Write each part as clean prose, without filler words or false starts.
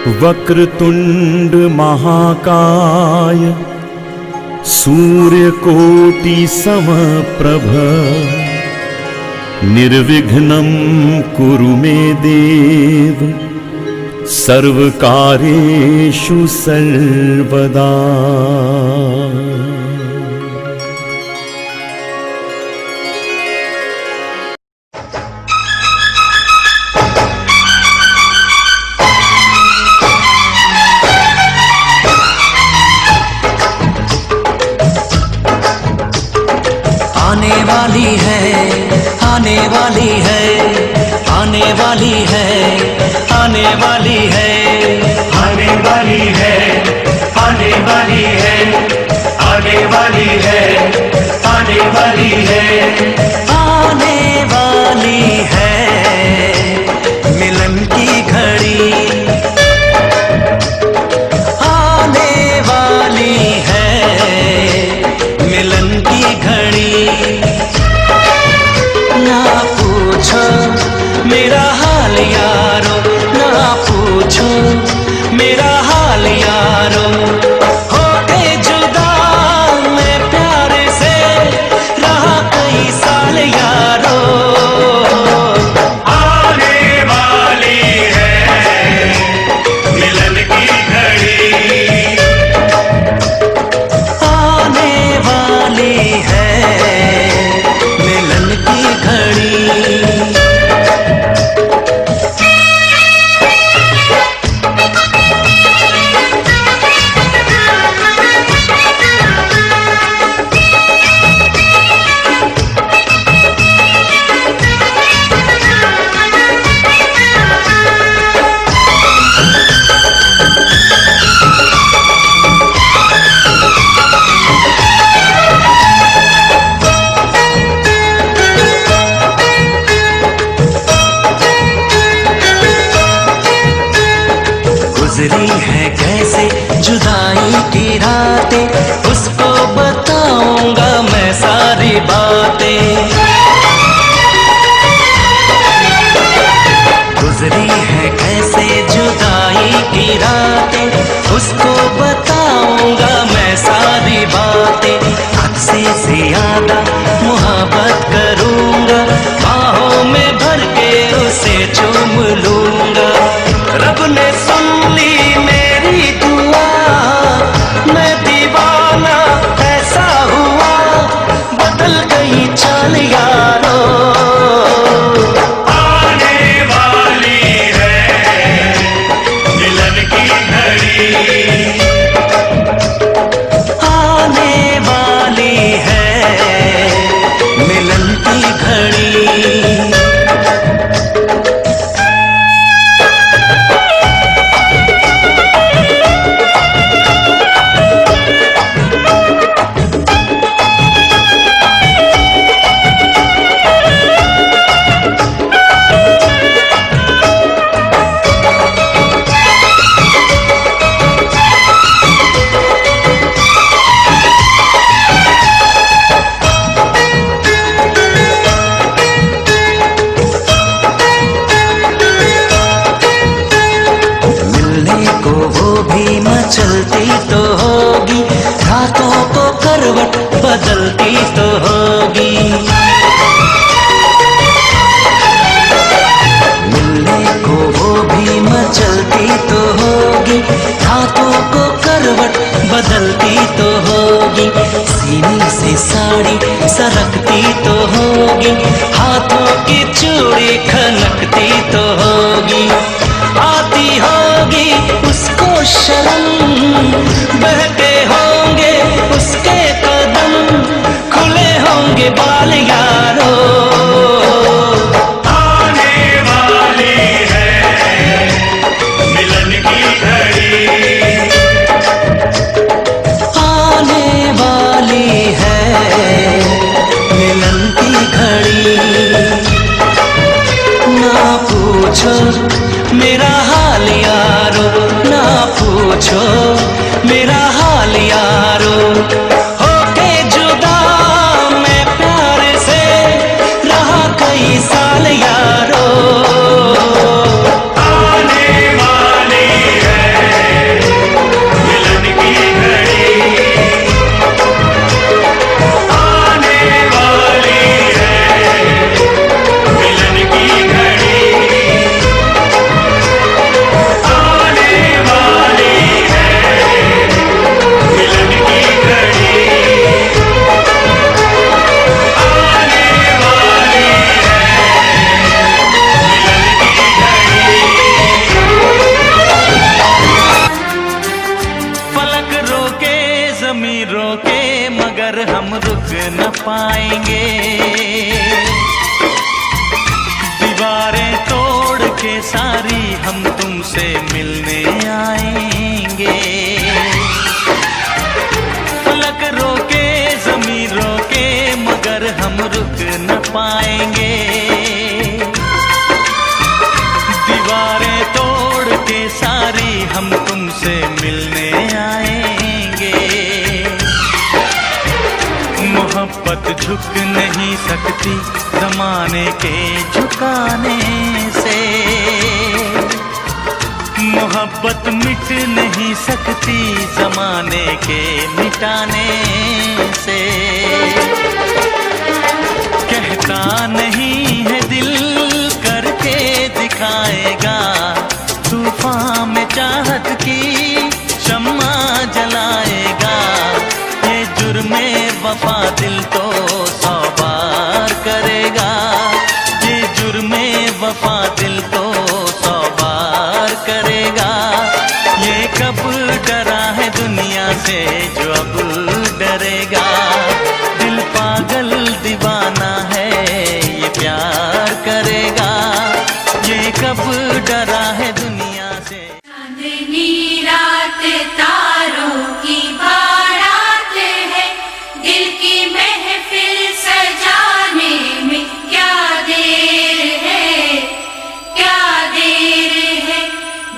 वक्रतुंड महाकाय सूर्यकोटि समप्रभ निर्विघ्नं कुरु मे देव सर्वकार्येषु सर्वदा। आने वाली है, आने वाली है, आने वाली है, आने वाली है, आने वाली है, आने वाली है, आने वाली है, आने वाली है, आने वाली है मिलन की घड़ी, आने वाली है मिलन की घड़ी। ना पूछो मेरा हाल यारो, ना पूछो मेरा हाल यारो, होके जुदा मैं प्यार से रहा कई साल यारो। आने वाली है मिलन की घड़ी, आने वाली है मिलन की घड़ी। गुजरी है कैसे जुदाई की रातें, उसको बताऊंगा मैं सारी बातें। गुजरी है कैसे जुदाई की रातें, उसको बताऊंगा मैं सारी बातें। हद से ज्यादा मोहब्बत करूंगा, बाहों में भर के उसे चूम लूंगा। रब ने सुन ली मेरी दुआ, मैं दीवाना ऐसा हुआ, बदल गई चाल यारो। आने वाली है मिलन की घड़ी, आने वाली है मिलन की घड़ी। चलती तो होगी, रातों को करवट बदलती तो होगी। मिलने को वो भी मचलती तो होगी, रातों को करवट बदलती तो होगी। सीने से साड़ी सरकती तो होगी, हाथों की चूड़ी खनकती तो होगी। आती होगी उसको शर्म, बहके होंगे उसके कदम, खुले होंगे बाल यारो। आने वाली है मिलन की घड़ी, आने वाली है मिलन की घड़ी। ना पूछो मेरा हाल यारो, ना पूछो मेरा हाल यारो, होके जुदा मैं प्यार से रहा कई साल यारो। आने वाली है के सारी हम तुमसे मिलने आएंगे। फलक रोके ज़मीं रोके मगर हम रुक न पाएंगे। दीवारें तोड़ के सारी हम तुमसे मिलने आएंगे। मोहब्बत झुक नहीं सकती ज़माने के झुकाने से। मोहब्बत मिट नहीं सकती ज़माने के मिटाने से। कहता नहीं है दिल करके दिखाएगा, तूफान में चाहत की शम्मा जलाएगा। ये जुर्मे वफा दिल तो 100 बार करेगा। ये जुर्मे वफा दिल तो 100 बार करेगा। ये कब डरा है दुनिया से जो अब डरेगा। दिल पागल दीवाना है ये प्यार करेगा। ये कब डरा है दुनिया से। चांदनी रात तारों की बारात है, दिल की महफिल सजाने में क्या देर है, क्या देर है।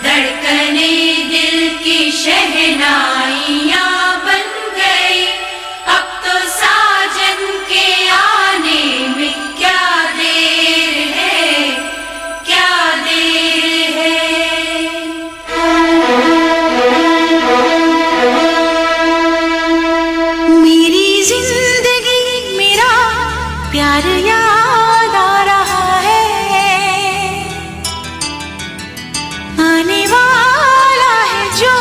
धड़कने दिल की शहनाइयाँ बन गई, अब तो साजन के आने में क्या देर है, क्या देर है। मेरी जिंदगी मेरा प्यार याद आ रहा है, आने वाला है जो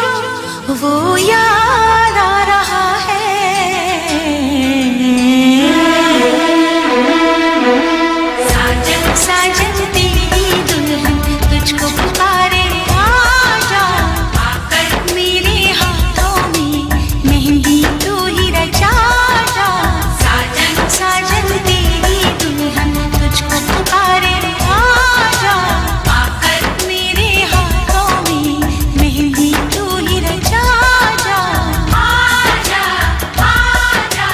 वो याद आ रहा है। साजन साजन तेरी दुल्हन तुझको पुकारे आजा, आकर मेरे हाथों में मेहंदी तू ही रचा जा। साजन साजन तेरी दुल्हन तुझको पुकारे आजा, आकर मेरे हाथों में मेहंदी तू ही रचा जा। आजा आजा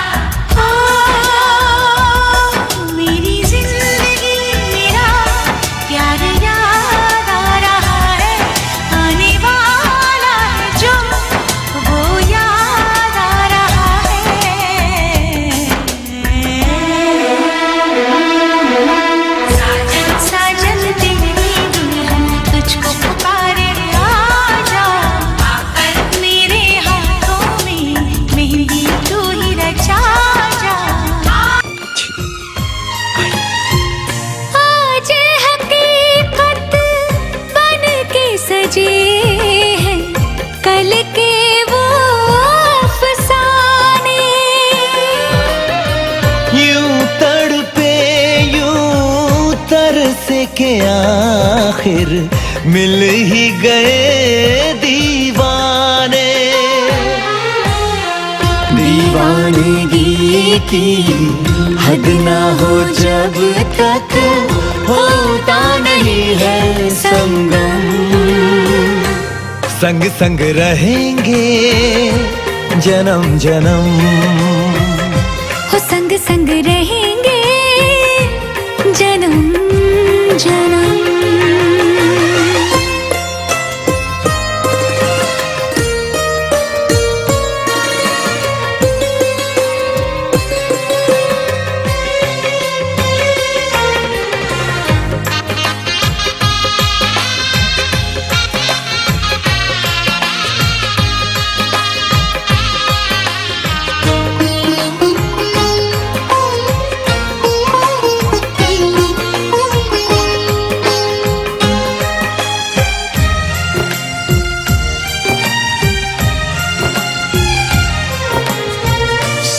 मेरी जिंदगी मेरा प्यार याद आ रहा है, आने वाला है जो वो याद आ रहा है। साजन साजन तेरी दुल्हन तुझको पुकारे आजा, आकर मेरे हाथों में मेहंदी तू ही रचा जा। आज हकीकत बन के सजे हैं कल के वो अफसाने। यूं तड़पे यूं तरसे के आखिर मिल ही गए दीवाने। दीवानगी की हद ना हो जब तक होता नहीं है संगम। संग संग रहेंगे जन्म जन्म। हो संग संग रहेंगे जन्म जन्म।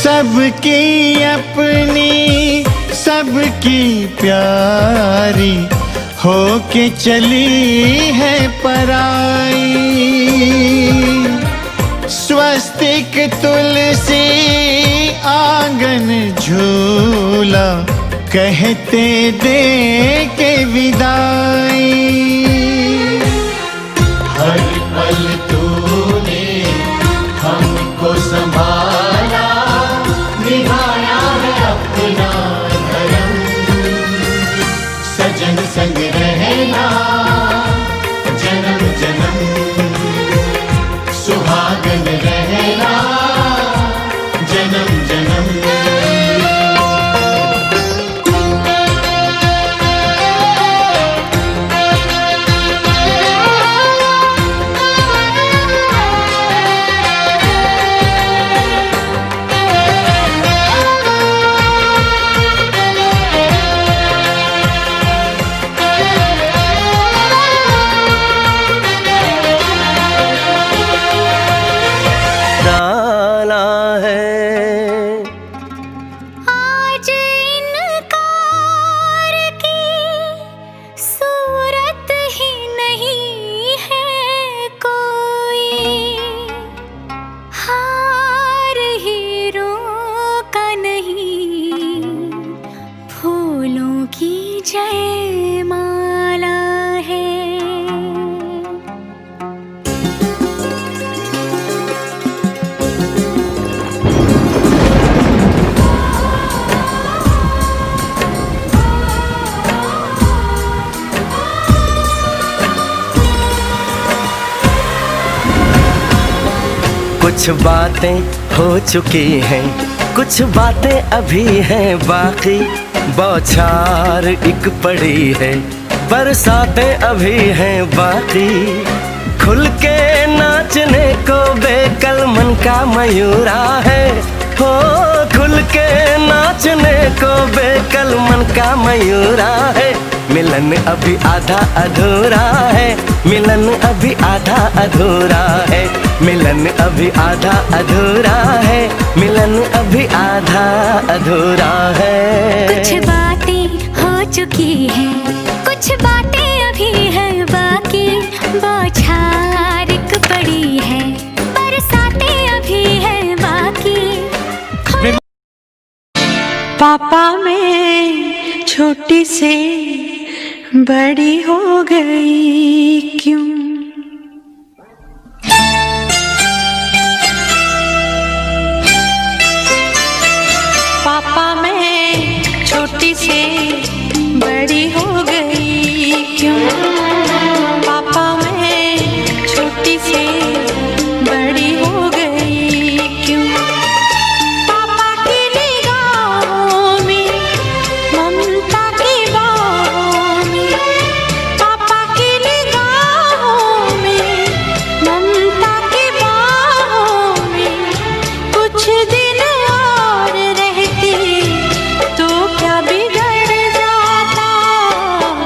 सबकी अपनी सबकी प्यारी होके चली है पराई। स्वस्तिक तुलसी आंगन झूला कहते दे के विदाई। कुछ बातें हो चुकी हैं, कुछ बातें अभी हैं बाकी, बौछार एक पड़ी है, बरसातें अभी हैं बाकी। खुल के नाचने को बेकल मन का मयूरा है, हो खुल के नाचने को बेकल मन का मयूरा है। मिलन अभी आधा अधूरा है, मिलन अभी आधा अधूरा है, मिलन अभी आधा अधूरा है, मिलन अभी आधा अधूरा है। कुछ बातें हो चुकी हैं, कुछ बातें अभी हैं बाकी, बौछार एक पड़ी है, बरसातें अभी हैं बाकी। पापा मैं छोटी से बड़ी हो गई क्यों? पापा मैं छोटी से बड़ी हो गई क्यों? पापा मैं छोटी से बड़ी हो गई क्यों? पापा की निगाहों में ममता की बाहों में, पापा की निगाहों में ममता की बाहों में, कुछ दिन और रहती तो क्या बिगड़ जाता।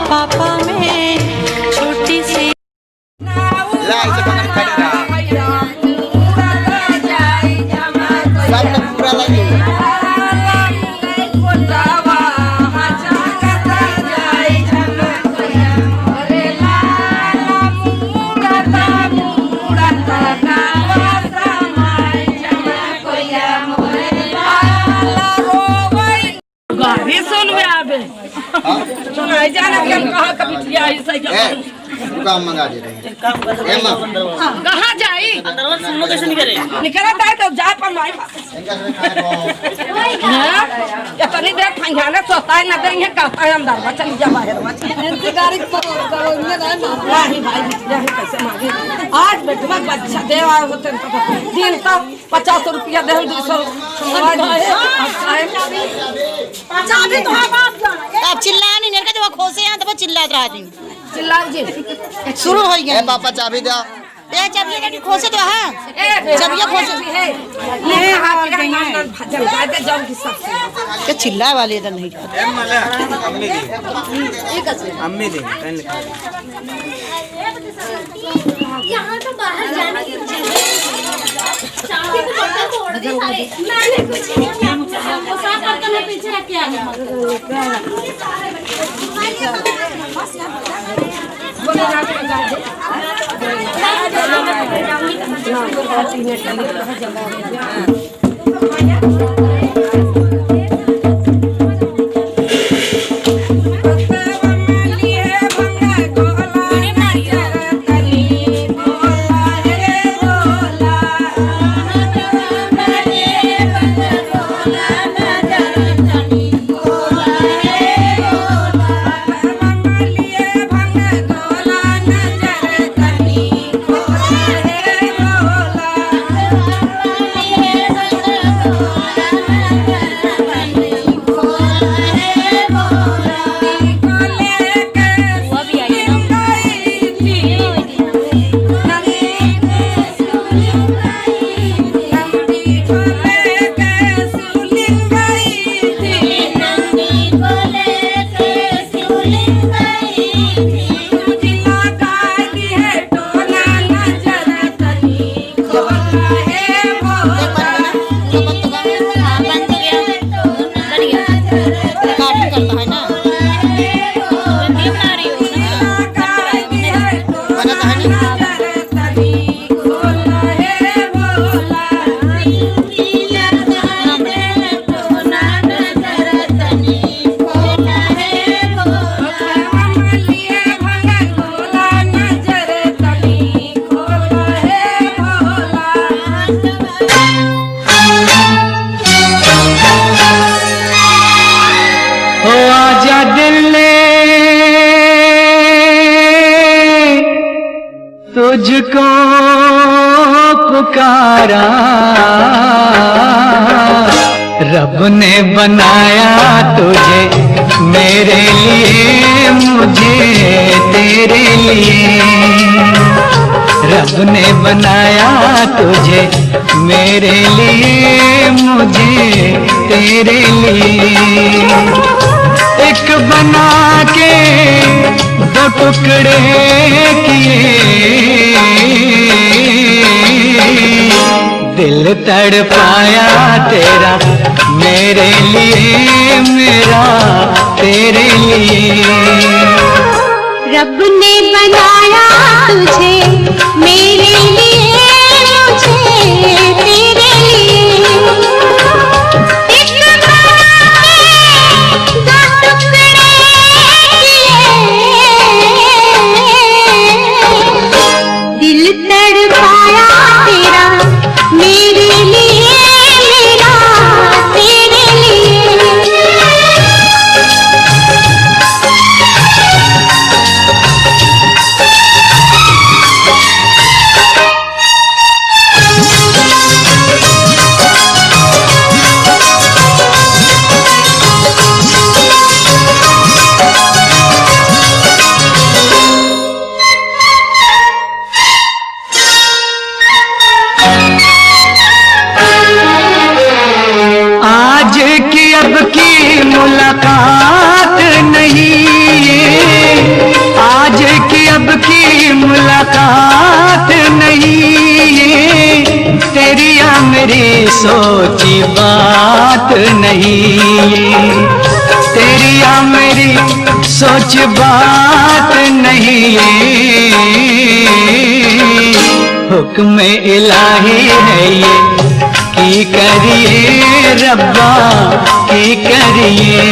पापा मैं छोटी सी काम मंगा दे रहे हैं। कहाँ जाई? निकला था तो जा पर माई इतनी देर खंगाने सोता है ना देंगे कहता है अंदर बच्चा जा बाहर गाड़ी नहीं भाई कैसे मांगे आज बेटवा बच्चा दे होते दिन तो 50 रुपया दे 200 चाबी तो अब चिल्ला नहीं नेर के खोसे यहाँ तो चिल्लात रहा थी चिल्ला जी शुरू हो गया पापा चाबी दो ये चाबी के खोसे तो है चाबी खोसे ये हाथ का जमका दे जाओ की सब के चिल्ला वाले इधर नहीं अम्मी दे यहाँ तो बाहर जाने की चाबी तो पता छोड़ दी मैंने कुछ नहीं किया वो साफ करके मैं पीछे रख के आ गया तुझको पुकारा, रब ने बनाया तुझे मेरे लिए, मुझे तेरे लिए। रब ने बनाया तुझे मेरे लिए, मुझे तेरे लिए। एक बना के दो टुकड़े किए, दिल तड़पाया तेरा मेरे लिए, मेरा तेरे लिए। रब ने बनाया तुझे मेरे लिए, मुझे तेरे लिए। एक बना के दो टुकड़े किए, दिल तड़पाया तेरा मेरे लिए, मेरा तेरे लिए। आज की अब की मुलाकात नहीं, आज की अब की मुलाकात नहीं, तेरी या मेरी सोची बात नहीं, तेरी या मेरी सोच बात नहीं। हुक्म इलाही है ये की करिए रब्बा, की करिए।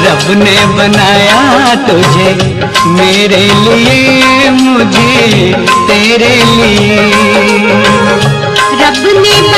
रब ने बनाया तुझे मेरे लिए, मुझे तेरे लिए। रब ने